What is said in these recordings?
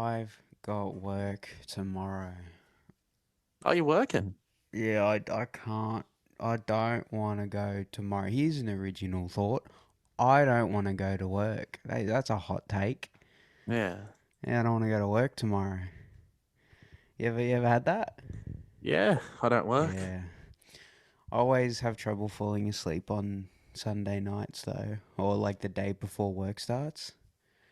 I've got work tomorrow. Oh, you're working? Yeah, I can't. I don't want to go tomorrow. Here's an original thought. I don't want to go to work. That's a hot take. Yeah. Yeah, I don't want to go to work tomorrow. You ever had that? Yeah, I don't work. Yeah. I always have trouble falling asleep on Sunday nights though, or like the day before work starts.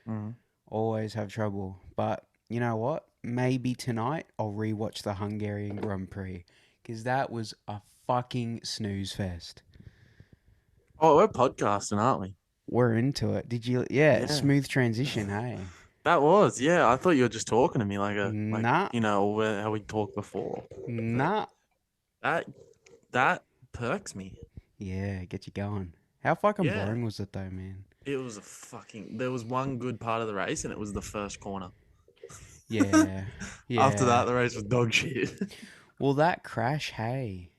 Mm. Always have trouble. But you know what? Maybe tonight I'll rewatch the Hungarian Grand Prix because that was a fucking snooze fest. Oh, we're podcasting, aren't we? We're into it. Did you? Yeah, Yeah. smooth transition. Hey, That was, yeah. I thought you were just talking to me nah, how we talked before. But nah. that that perks me. Yeah, get you going. How fucking Yeah. boring was it though, man? There was one good part of the race, and it was the first corner. Yeah, After yeah. that, the race was dog shit. Well, that crash, hey,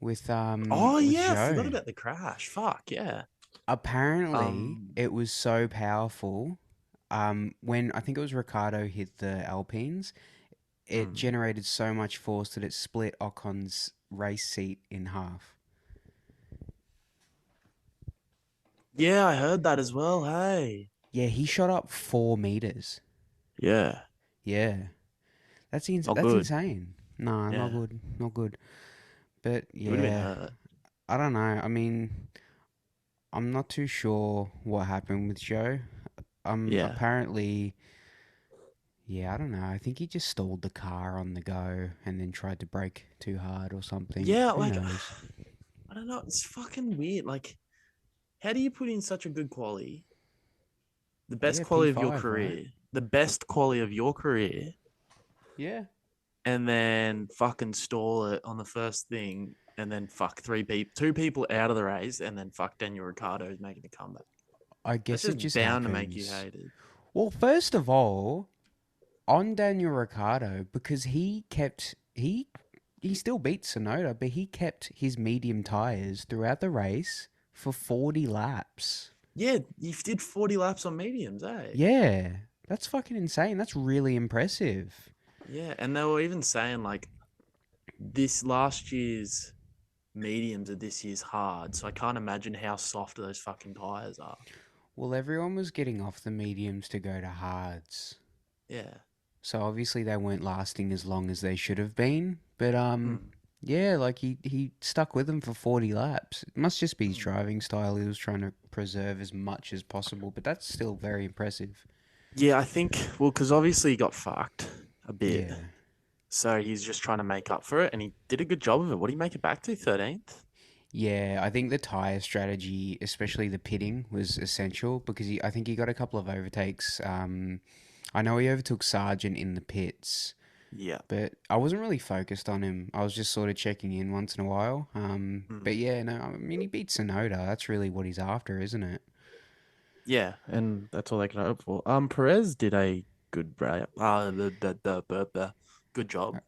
with Oh with yeah, I forgot Joe. about the crash. Fuck yeah. Apparently, Um, it was so powerful. When I think it was Ricardo hit the Alpines, it mm. generated so much force that it split Ocon's race seat in half. Yeah, I heard that as well. Hey. Yeah, he shot up 4 meters. Yeah. Yeah, Not that's good. insane. No, not Yeah. good, not good. But He would have been yeah, hurt. I don't know. I mean, I'm not too sure what happened with Joe. Yeah. Apparently, yeah, I don't know. I think he just stalled the car on the go and then tried to brake too hard or something. Yeah, Who like knows? I don't know, it's fucking weird. Like, how do you put in such a good quality, the best Yeah, quality of your P5, right? career, the best quality of your career, Yeah. and then fucking stall it on the first thing, and then fuck two people out of the race, and then fuck Daniel Ricciardo making a comeback. I That's guess it just just bound to make you happens. hated. Well, first of all, on Daniel Ricciardo, because he still beat Sonoda, but he kept his medium tires throughout the race for 40 laps. Yeah, you did 40 laps on mediums, eh? Yeah, that's fucking insane. That's really impressive. Yeah, and they were even saying like this last year's mediums are this year's hard, so I can't imagine how soft those fucking tires are. Well, everyone was getting off the mediums to go to hards. Yeah. So obviously they weren't lasting as long as they should have been. But Mm. yeah, like he stuck with them for 40 laps. It must just be his Mm. driving style. He was trying to preserve as much as possible, but that's still very impressive. Yeah, I think, well, because obviously he got fucked a bit. Yeah. So he's just trying to make up for it, and he did a good job of it. What did he make it back to? 13th? Yeah, I think the tire strategy, especially the pitting, was essential because I think he got a couple of overtakes. I know he overtook Sargent in the pits, Yeah. but I wasn't really focused on him. I was just sort of checking in once in a while. But Mm. yeah, no, I mean he beat Sonoda. That's really what he's after, isn't it? Yeah, and that's all they can hope for. Perez did a good good job.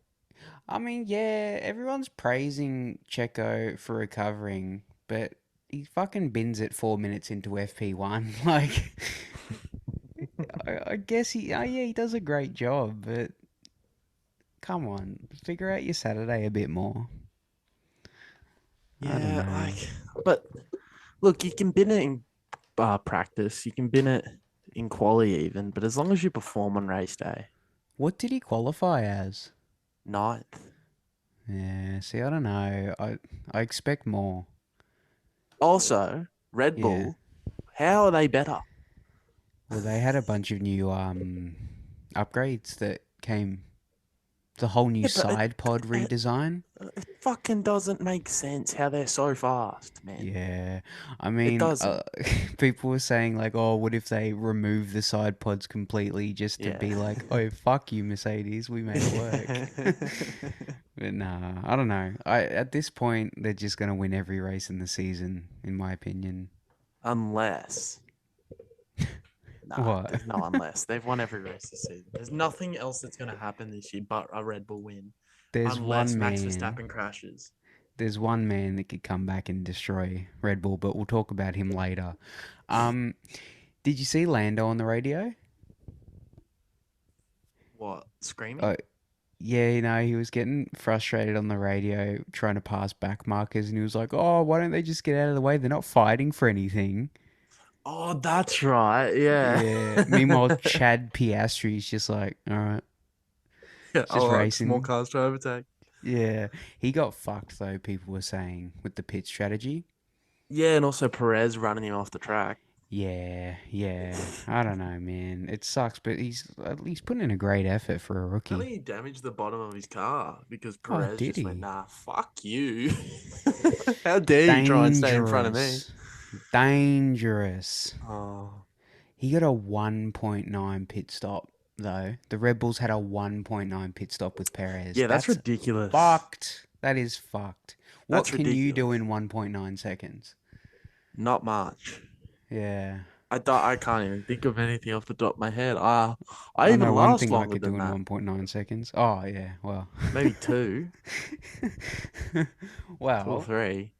I mean, yeah, everyone's praising Checo for recovering, but he fucking bins it 4 minutes into FP1. Like, I guess yeah, he does a great job, but come on, figure out your Saturday a bit more. I don't Yeah, know. but look, you can bin it in practice, you can bin it in quali even, but as long as you perform on race day, What did he qualify as? ninth. Yeah, see, I don't know. I expect more. Also, Red Yeah. Bull, how are they better? Well, they had a bunch of new upgrades that came. The whole new Yeah, but side pod redesign. it fucking doesn't make sense how they're so fast, man. Yeah, I It mean, doesn't. people were saying like, "Oh, what if they remove the side pods completely just to Yeah. be like, oh, fuck you, Mercedes, we made it work." But nah, I don't know. I At this point, they're just gonna win every race in the season, in my opinion. Unless, nah, What? there's no unless. They've won every race this season. There's nothing else that's going to happen this year but a Red Bull win. There's Unless one Max man. Verstappen crashes. There's one man that could come back and destroy Red Bull, but we'll talk about him later. Um, did you see Lando on the radio? What? Screaming? Uh, yeah, he was getting frustrated on the radio trying to pass back markers, and he was like, "Oh, why don't they just get out of the way? They're not fighting for anything." Oh, that's right. Yeah. Yeah. Meanwhile, Chad Piastri's just like, "All right, Yeah. it's just Oh, small racing." cars to overtake. Yeah, he got fucked though. People were saying with the pit strategy. Yeah, and also Perez running him off the track. Yeah, yeah. I don't know, man. It sucks, but he's at least putting in a great effort for a Apparently, rookie. he damaged the bottom of his car because Oh, Perez did just went, he? "Nah, fuck you. How dare you try and stay in front of me?" Dangerous. Dangerous. Oh, He got a 1.9 pit stop, though. The Red Bulls had a 1.9 pit stop with Perez. yeah, that's That's ridiculous. fucked. That is fucked. What That's can you do ridiculous. in 1.9 seconds? Not much. Yeah. I can't even think of anything off the top of my head. I I even know one last thing I longer could do than in that. 1.9 seconds. Oh, yeah, well. Maybe two, two or Well, three.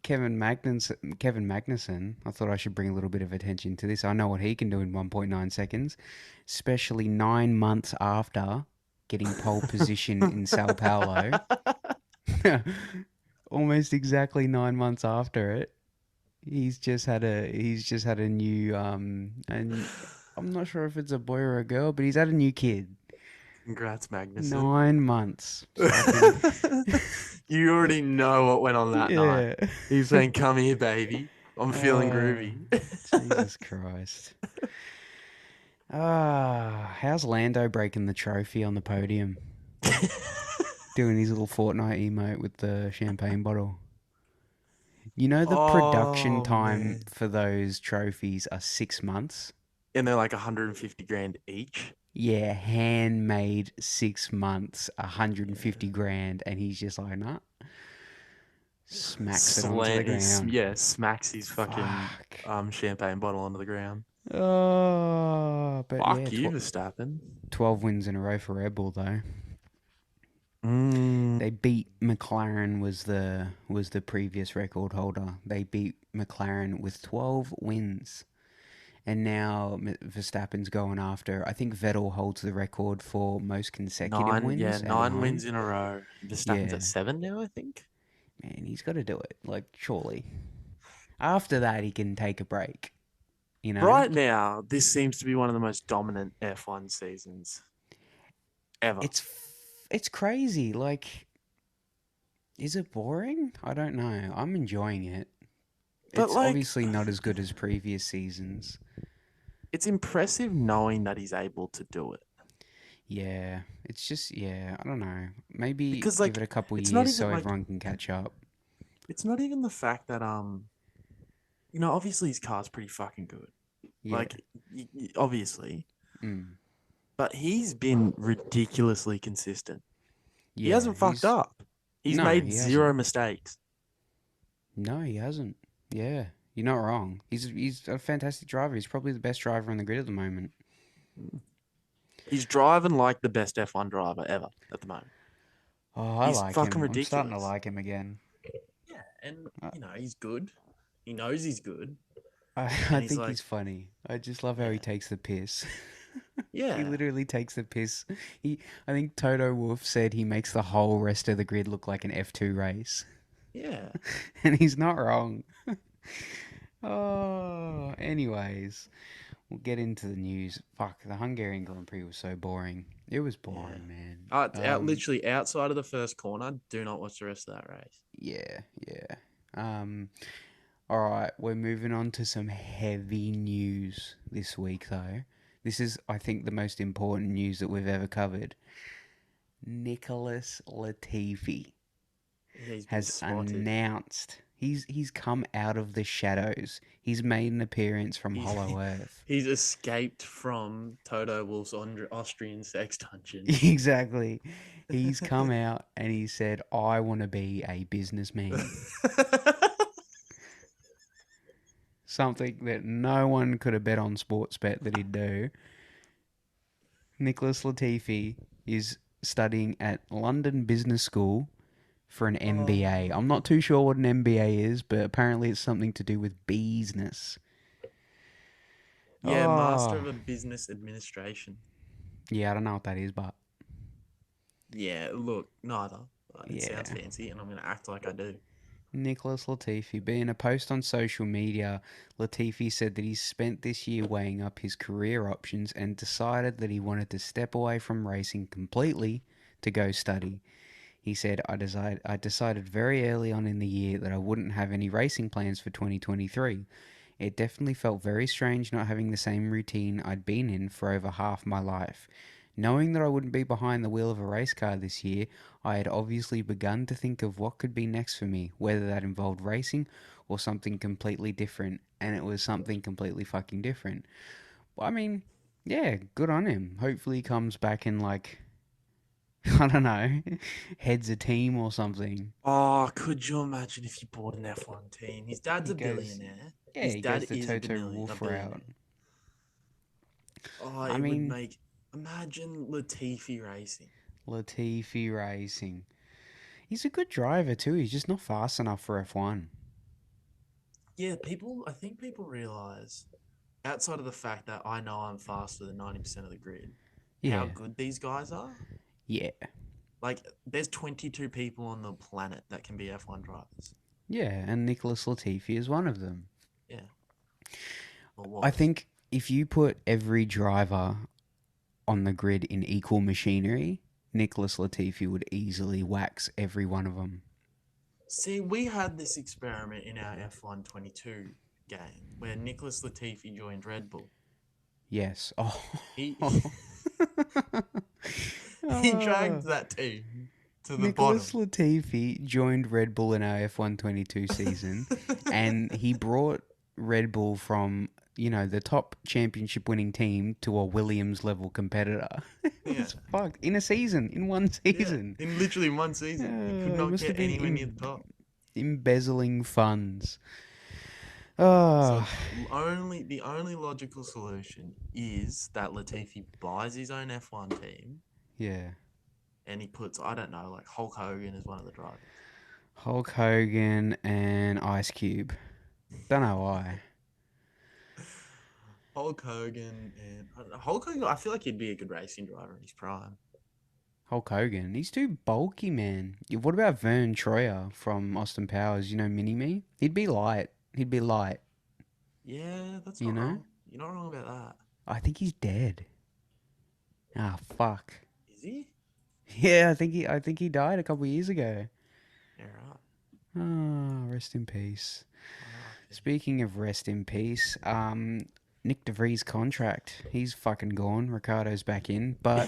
Kevin Magnussen, I thought I should bring a little bit of attention to this. I know what he can do in 1.9 seconds, especially 9 months after getting pole position in Sao Paulo. Almost exactly 9 months after it, he's just had a new and I'm not sure if it's a boy or a girl, but he's had a new kid. Congrats, Magnuson. 9 months, fucking You already know what went on that night. yeah. He's saying, "Come here, baby. I'm feeling Oh, groovy." Jesus Christ. How's Lando breaking the trophy on the podium? Doing his little Fortnite emote with the champagne bottle. You know the production Oh time man. for those trophies are 6 months? And they're like 150 grand each. Yeah, handmade 6 months, 150 Yeah. grand, and he's just like, nah, smacks it onto the Slant is ground. yeah, smacks his fucking Fuck. champagne bottle onto the ground. Oh, but yeah, Fuck you, Verstappen. 12 wins in a row for Red Bull though. Mm, They beat McLaren was the previous record holder. They beat McLaren with 12 wins. And now Verstappen's going after. I think Vettel holds the record for most consecutive nine, yeah, wins at 9 wins home. in a row. Verstappen's at Yeah, 7 now, I think. man, he's got to do it. Like, surely. After that, he can take a break. You know, Right now, this seems to be one of the most dominant F1 seasons ever. it's crazy. Like, is it boring? I don't know. I'm enjoying it. But It's like, obviously not as good as previous seasons. it's impressive knowing that he's able to do it. Yeah, it's just I don't know. Maybe Because give it like, a couple it's not years even so like everyone can catch up. it's not even the fact that obviously his car's pretty fucking good. Yeah. Like, obviously, Mm. but he's been ridiculously consistent. He Yeah, hasn't fucked he's up. He's no, made he zero hasn't. mistakes. No, he hasn't. Yeah, you're not wrong. He's a fantastic driver. He's probably the best driver on the grid at the moment. He's driving like the best F1 driver ever at the moment. Oh, I He's like fucking him. I'm starting to ridiculous. like him again. Yeah, and I, he's good. He knows he's good, I, and I he's think like, he's funny. I just love how he yeah, takes the piss. He yeah, literally takes the piss. I think Toto Wolff said he makes the whole rest of the grid look like an F2 race, yeah, and he's not wrong. Oh, anyways, we'll get into the news. Fuck, the Hungarian Grand Prix was so boring. It was yeah. boring, man. Out literally outside of the first corner. Do not watch the rest of that race. Yeah, yeah. Um, all right, we're moving on to some heavy news this week, though. This is, I think, the most important news that we've ever covered. Nicholas Latifi Yeah, he's been has spotted. announced he's come out of the shadows. He's made an appearance from He's Hollow Earth. he's escaped from Toto Wolff's Austrian sex dungeon. Exactly. He's come out and he said, "I want to be a businessman." Something that no one could have bet on sports bet that he'd do. Nicholas Latifi is studying at London Business School for an MBA. I'm Oh. not too sure what an MBA is, but apparently it's something to do with business. Yeah, Master Oh, of a Business Administration. Yeah, I don't know what that is, but Yeah, look, neither. It sounds yeah. fancy, and I'm gonna act like I do. Nicholas Latifi. But in a post on social media, Latifi said that he's spent this year weighing up his career options and decided that he wanted to step away from racing completely to go study. He said, I decided very early on in the year that I wouldn't have any racing plans for 2023. It definitely felt very strange not having the same routine I'd been in for over half my life. Knowing that I wouldn't be behind the wheel of a race car this year, I had obviously begun to think of what could be next for me, whether that involved racing or something completely different, and it was something completely fucking different. Well, I mean, yeah, good on him. Hopefully he comes back and like I don't know, heads a team or something. Oh, could you imagine if he bought an F1 team? His dad's He a goes, billionaire. yeah, His he goes dad the is Toto a Wolf route. billionaire. Oh, I it would mean, make. Imagine Latifi racing. Latifi Racing. He's a good driver too. He's just not fast enough for F1. Yeah, people. I think people realize outside of the fact that I know I'm faster than 90% of the grid, how Yeah, good these guys are. yeah, Like, there's 22 people on the planet that can be F1 drivers. yeah. And Nicholas Latifi is one of them. Yeah, or I was. think if you put every driver on the grid in equal machinery, Nicholas Latifi would easily wax every one of them. See, we had this experiment in our F1 22 game where Nicholas Latifi joined Red Bull. Yes. Oh. He he dragged Ah. that team to the Nicholas bottom. Latifi joined Red Bull in our F1 22 season, and he brought Red Bull from the top championship winning team to a Williams level competitor. It Yeah, was fucked in a season, in one yeah. season. In literally one season, he could He not must get have been anywhere near the top. embezzling funds. So Oh, the only logical solution is that Latifi buys his own F1 team yeah. and he puts, I don't know, like Hulk Hogan as one of the drivers. Hulk Hogan and Ice Cube. Don't know why. Hulk Hogan and I don't know, Hulk Hogan. I feel like he'd be a good racing driver in his prime. Hulk Hogan. He's too bulky, man. Yeah, what about Vern Troyer from Austin Powers? Mini Me? He'd be light. He'd be light, Yeah, that's you not know? wrong. You're not wrong about that. I think he's dead. Ah, fuck. Is he? Yeah, I think he died a couple years ago. Yeah, right. Ah, rest in peace. R.I.P. Speaking of rest in peace, Nick DeVries' contract. He's fucking gone. Ricardo's back in. But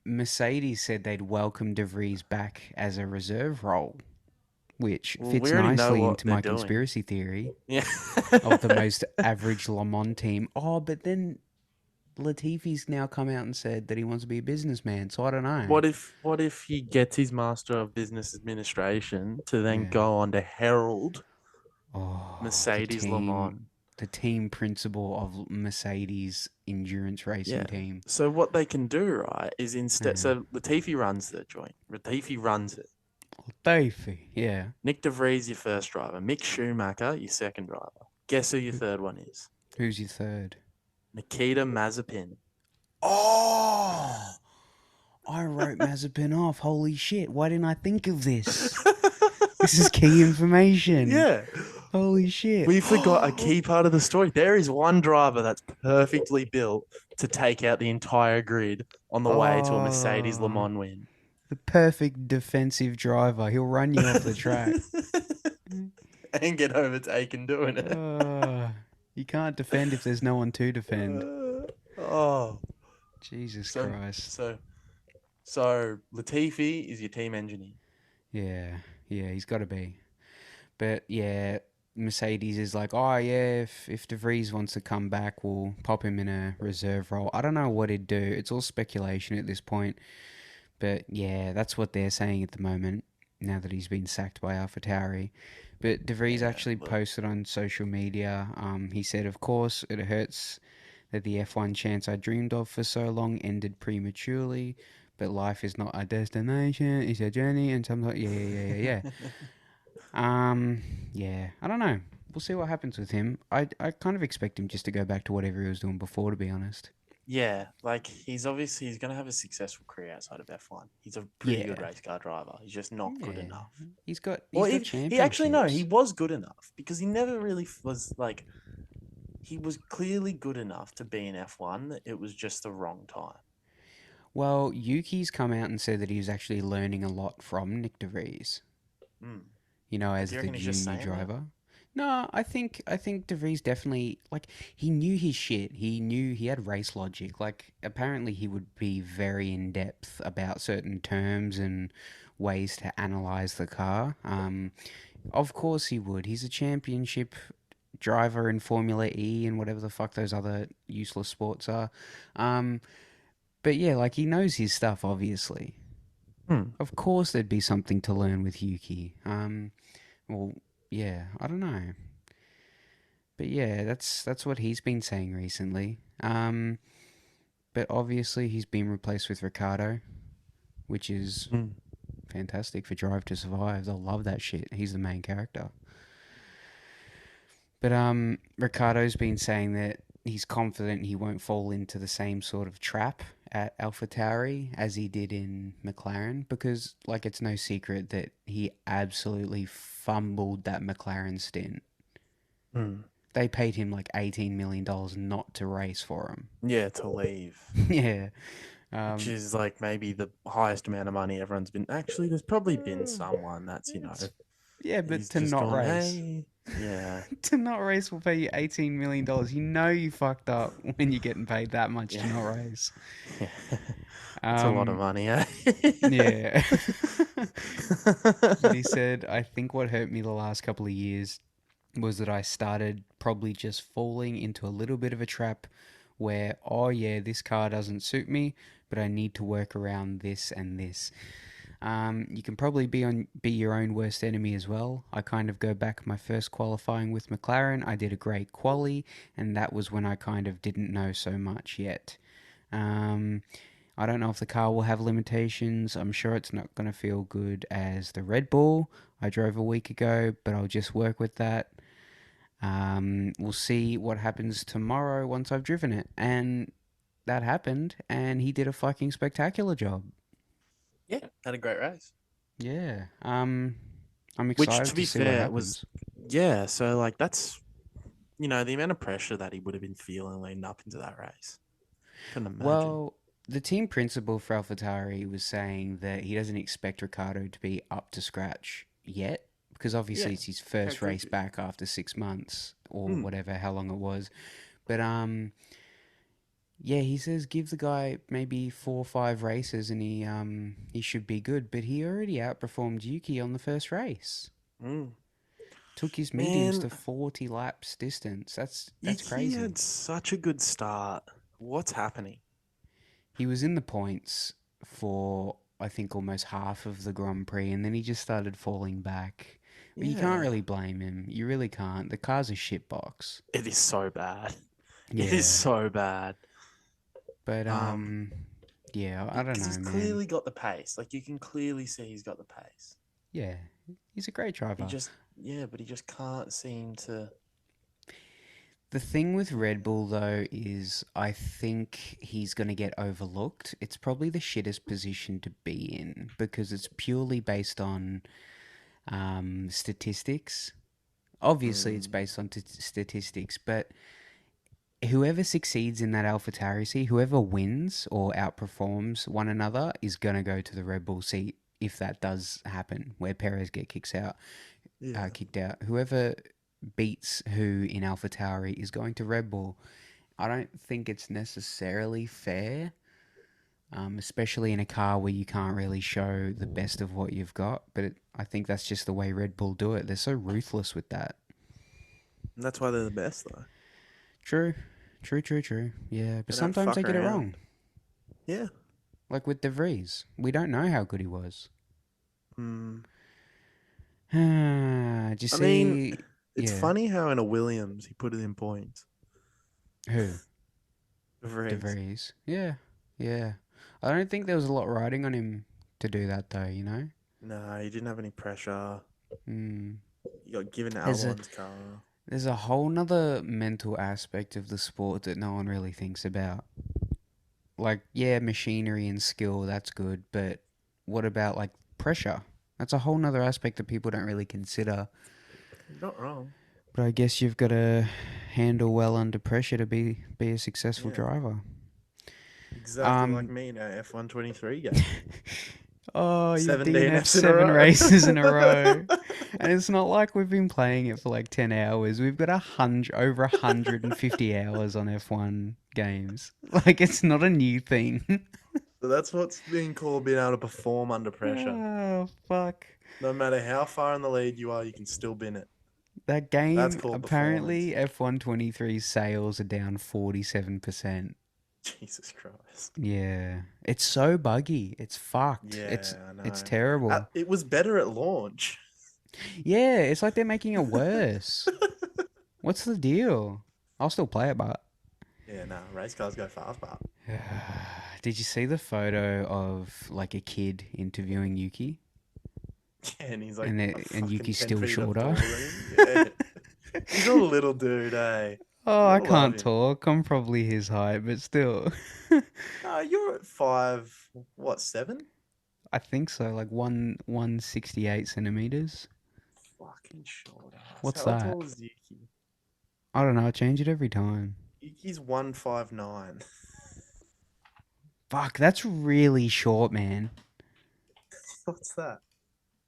Mercedes said they'd welcome DeVries back as a reserve role, which Well, we fits already know nicely what into they're my doing. conspiracy theory Yeah. of the most average Le Mans team. Oh, but then Latifi's now come out and said that he wants to be a businessman, so I don't know. What if he gets his Master of Business Administration to then Yeah. go on to herald Oh, the Mercedes Le team, Mans? the team principal of Mercedes endurance Yeah. racing team. So what they can do, right, is instead Yeah. so Latifi runs the joint. Latifi runs it. Latifi, yeah. Nick DeVries your first driver. Mick Schumacher your second driver. Guess who your third one is? Who's your third? Nikita Mazepin. Oh, I wrote Mazepin off. Holy shit! Why didn't I think of this? This is key information. Yeah. Holy shit! We forgot a key part of the story. There is one driver that's perfectly built to take out the entire grid on the way to a Mercedes Le Oh, Mans win. the perfect defensive driver. He'll run you off the track. And get overtaken doing it. Uh, you can't defend if there's no one to defend. Oh, Jesus so Christ. so so Latifi is your team engineer. Yeah, yeah, he's got to be. But yeah, Mercedes is like, oh yeah, if De Vries wants to come back, we'll pop him in a reserve role. I don't know what he'd do. It's all speculation at this point. But yeah, that's what they're saying at the moment. Now that he's been sacked by AlphaTauri. But De Vries Yeah, actually look. posted on social media. He said, "Of course, it hurts that the F1 chance I dreamed of for so long ended prematurely. But life is not a destination; it's a journey." And sometimes, yeah, yeah, yeah, yeah, yeah. Yeah, I don't know. We'll see what happens with him. I kind of expect him just to go back to whatever he was doing before, to be honest. Yeah, like he's gonna have a successful career outside of F1. He's a pretty good Yeah, race car driver. He's just not good yeah. enough. He's Or got he actually no, he championships. was good enough because he never really was like he was clearly good enough to be in F1. It was just the wrong time. Well, Yuki's come out and said that he was actually learning a lot from Nick DeVries. Mm. You know, But do as you the reckon he's just junior saying that? driver. No, I think DeVries definitely like he knew his shit. He knew he had race logic. Like apparently he would be very in depth about certain terms and ways to analyze the car. Of course he would. He's a championship driver in Formula E and whatever the fuck those other useless sports are. Um, but yeah, like he knows his stuff. Obviously, Hmm. of course there'd be something to learn with Yuki. Well, yeah, I don't know. But yeah, that's what he's been saying recently. But obviously he's been replaced with Ricardo, which is Mm. fantastic for Drive to Survive. They'll love that shit. He's the main character. But Ricardo's been saying that he's confident he won't fall into the same sort of trap at AlphaTauri as he did in McLaren because like it's no secret that he absolutely fumbled that McLaren stint. Mm. They paid him like $18 million not to race for him. Yeah, to leave. Yeah. Which Um, is like maybe the highest amount of money everyone's been. Actually, there's probably been uh, someone that's, it's yeah, but he's to just not gone, race, hey, yeah, to not race will pay you $18 million. You know you fucked up when you're getting paid that much yeah, to not race. yeah. That's a lot of Um, money, eh? yeah. But he said, I think what hurt me the last couple of years was that I started probably just falling into a little bit of a trap where, oh yeah, this car doesn't suit me, but I need to work around this and this. You can probably be your own worst enemy as well. I kind of go back my first qualifying with McLaren. I did a great quali, and that was when I kind of didn't know so much yet. Um, I don't know if the car will have limitations. I'm sure it's not going to feel good as the Red Bull I drove a week ago, but I'll just work with that. We'll see what happens tomorrow once I've driven it. And that happened, and he did a fucking spectacular job. Yeah, had a great race. Yeah. I'm Which, to excited to be see what fair, was happens. yeah. So like that's the amount of pressure that he would have been feeling leading up into that race. Couldn't imagine. Well, the team principal for AlphaTauri was saying that he doesn't expect Ricardo to be up to scratch yet because obviously Yeah, it's his how first could race you? back after 6 months or Hmm. whatever, how long it was. But yeah, he says give the guy maybe 4 or 5 races and he should be good. But he already outperformed Yuki on the first race. Mm. Took his mediums Man, to 40 laps distance. That's Yuki crazy. had such a good start. What's happening? He was in the points for I think almost half of the Grand Prix, and then he just started falling back. But you can't Yeah, really blame him. You really can't. The car's a shitbox. it is so bad. It is Yeah, so bad. but Um, yeah, I don't because know, he's man. clearly got the pace. Like you can clearly see he's got the pace. Yeah, he's a great He driver. just yeah, but he just can't seem to. The thing with Red Bull though is I think he's gonna get overlooked. It's probably the shittest position to be in because it's purely based on statistics. Obviously, it's Mm, based on statistics, but whoever succeeds in that AlphaTauri seat, whoever wins or outperforms one another, is gonna go to the Red Bull seat if that does happen, where Perez get yeah, kicked out. Whoever beats who in AlphaTauri is going to Red Bull. I don't think it's necessarily fair, especially in a car where you can't really show the best of what you've got. But I think that's just the way Red Bull do it. They're so ruthless with that. and that's why they're the best though. True, true. Yeah, but They don't sometimes they fuck get it around. wrong. Yeah. Like with De Vries, we don't know how good he was. Mm. Did you I mean, see? it's Yeah, funny how in a Williams he put it in points. who? De Vries. Vries. Yeah, yeah. I don't think there was a lot riding on him to do that though. No, he didn't have any pressure. Hmm. He got given There's a Albon's car. there's a whole nother mental aspect of the sport that no one really thinks about. like, yeah, machinery and skill, that's good, but what about like pressure? That's a whole nother aspect that people don't really consider. You're not wrong. But I guess you've got to handle well under pressure to be a successful Yeah. driver. Exactly like Um, me in our F123 game. oh, you've 7 DNF'd DNFs in a 7 row. races in a row. And it's not like we've been playing it for like 10 hours. We've got over 150 hours on F1 games. Like, it's not a new thing. So that's what's being called being able to perform under pressure. Oh, fuck. No matter how far in the lead you are, you can still bin it. That That's game, called performance. apparently, F123 sales are down 47%. Jesus Christ. Yeah. It's so buggy. It's fucked. Yeah, I It's know. terrible. It was better at launch. Yeah, it's like they're making it worse. What's the deal? I'll still play it, but Yeah, nah, race cars go fast, but did you see the photo of like a kid interviewing Yuki, yeah, and he's like and a and fucking Yuki's 10 still feet shorter? taller than him. Yeah. He's a little dude, eh? Oh, You I gotta love can't him. talk. I'm probably his height, but still, No, you're at 5, what, 7? I think so. Like 168 centimeters. Fucking short ass. What's How that? tall is Yuki? I don't know. I change it every time. Yuki's 159. Fuck, that's really short, man. What's that?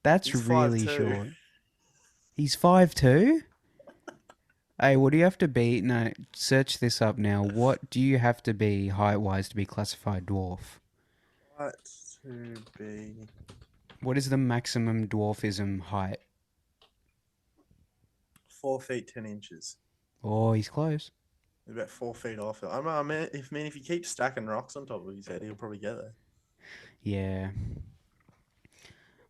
That's He's five really two. short. He's 5'2". Hey, what do you have to be? No, search this up now. What do you have to be height wise to be classified dwarf? What to be What is the maximum dwarfism height? 4 feet 10 inches? Oh, he's close. About 4 feet off it. If he keeps stacking rocks on top of his head, he'll probably get there. Yeah.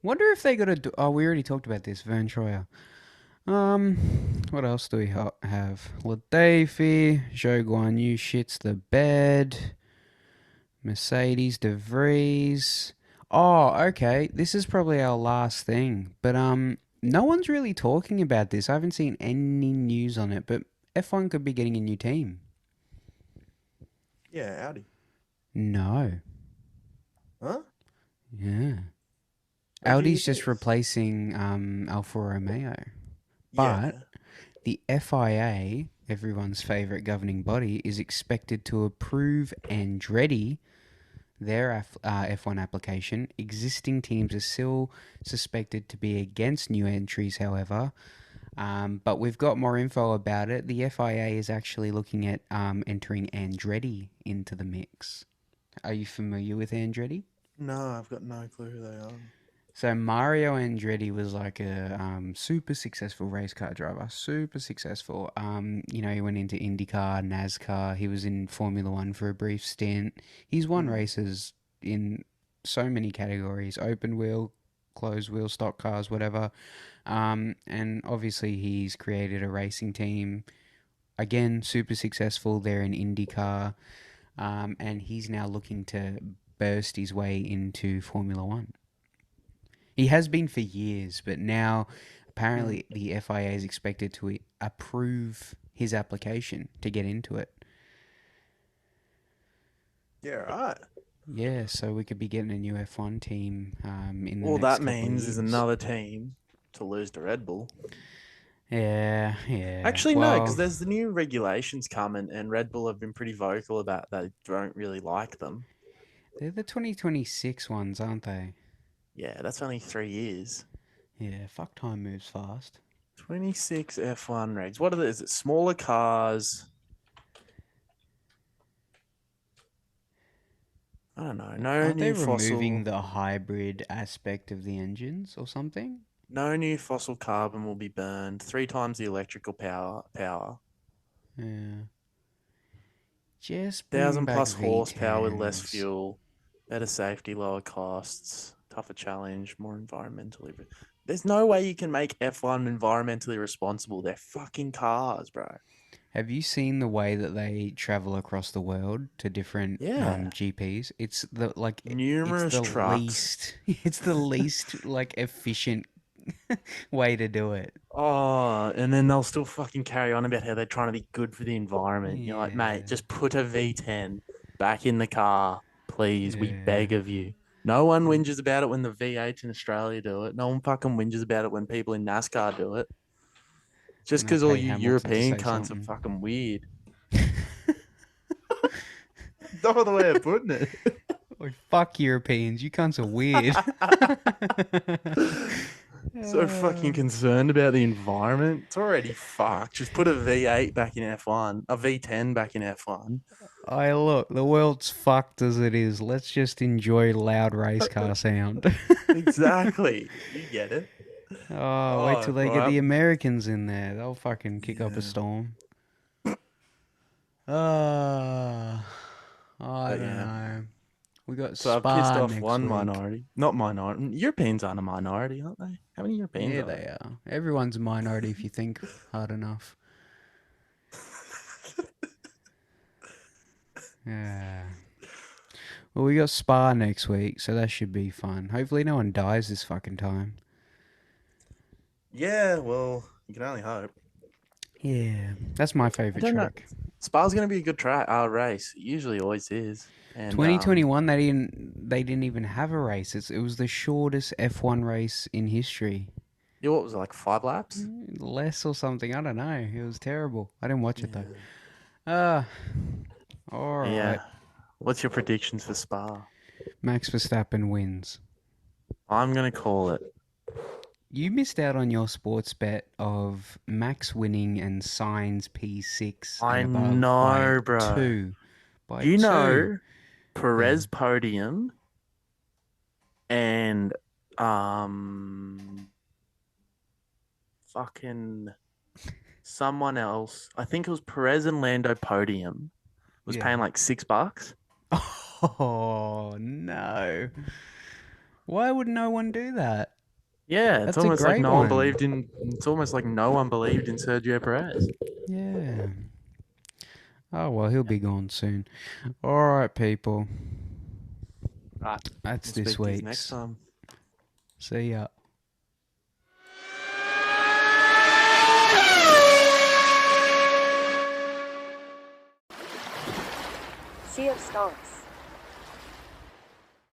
Wonder if they got a. Oh, we already talked about this. Vern Troyer. What else do we have? Latifi, Zhou Guan Yu shits the bed. Mercedes, De Vries. Oh, okay. This is probably our last thing, but no one's really talking about this. I haven't seen any news on it, but F1 could be getting a new team. Yeah, Audi. No. Huh? Yeah. Who do you Audi's think it just is? replacing Alfa Romeo, but Yeah. the FIA, everyone's favorite governing body, is expected to approve Andretti their F1 application. Existing teams are still suspected to be against new entries, however. But we've got more info about it. The FIA is actually looking at entering Andretti into the mix. Are you familiar with Andretti? No, I've got no clue who they are. So Mario Andretti was like a super successful race car driver, super successful. He went into IndyCar, NASCAR. He was in Formula One for a brief stint. He's won Hmm. races in so many categories: open wheel, closed wheel, stock cars, whatever. And obviously he's created a racing team. Again, super successful. They're in IndyCar, and he's now looking to burst his way into Formula One. He has been for years, but now Hmm. apparently the FIA is expected to approve his application to get into it. Yeah, right. Yeah, so we could be getting a new F1 team in the All next that couple of means is years. another team to lose to Red Bull. Yeah, yeah. Actually, no, because Well, there's the new regulations coming, and Red Bull have been pretty vocal about they don't really like them. they're the 2026 ones, aren't they? Yeah, that's only 3 years. Yeah, fuck, time moves fast. 26 F1 regs. What are the, is it? Smaller cars. I don't know. Aren't they removing the hybrid aspect of the engines or something? No new fossil carbon will be burned. 3 times the electrical power. Yeah. Just bringing 1,000 back plus horsepower with less V10s. fuel. Better safety, lower costs. Tougher challenge, more environmentally. There's no way you can make F1 environmentally responsible. They're fucking cars, bro. Have you seen the way that they travel across the world to different Yeah. GPs? It's Numerous the trucks. least it's the least like efficient way to do it. Oh, and then they'll still fucking carry on about how they're trying to be good for the environment. You're like, mate, Yeah. just put a V10. back in the car, please. We Yeah. beg of you. No one whinges about it when the V8s in Australia do it. No one fucking whinges about it when people in NASCAR do it. Just Gonna because all pay you Hamilton to European say cunts are something. fucking weird. No other way of putting it. Like, fuck Europeans, you cunts are weird. So fucking concerned about the environment. It's already fucked. Just put a V8 back in F1, a V10 back in F1. I look, the world's fucked as it is. Let's just enjoy loud race car sound. Exactly. You get it. Oh, wait till Oh, they get right. the Americans in there. They'll fucking kick up a Yeah. storm. Uh, I But don't yeah. know. We got So I've pissed Spa off next one week. minority. Not minority. Europeans aren't a minority, aren't they? How many Europeans Yeah, are they there? are. Everyone's a minority if you think hard enough. Yeah. Well, we got Spa next week, so that should be fun. Hopefully, no one dies this fucking time. Yeah, well, you can only hope. Yeah, that's my I favorite don't know. track. Spa's going to be a good track, race. It usually always is. And 2021, they didn't even have a race. It was the shortest F1 race in history. yeah, what was it, like 5 laps? Less or something. I don't know. It was terrible. I didn't watch it though. Yeah. Ah, all right. Yeah. What's your predictions for Spa? Max Verstappen wins. I'm going to call it. You missed out on your sports bet of Max winning and Sainz P6 and I above by know, bro. two. By You two. know, Yeah. Perez podium and um fucking someone else. I think it was Perez and Lando podium was Yeah. paying like $6. Oh, no. Why would no one do that? Yeah, it's That's a almost like great no one one. believed in. It's almost like no one believed in Sergio Perez. Yeah. Oh, well, he'll be gone soon. All right, people. Right, That's we'll this speak to you next week's. time. See ya. Sea of Stars.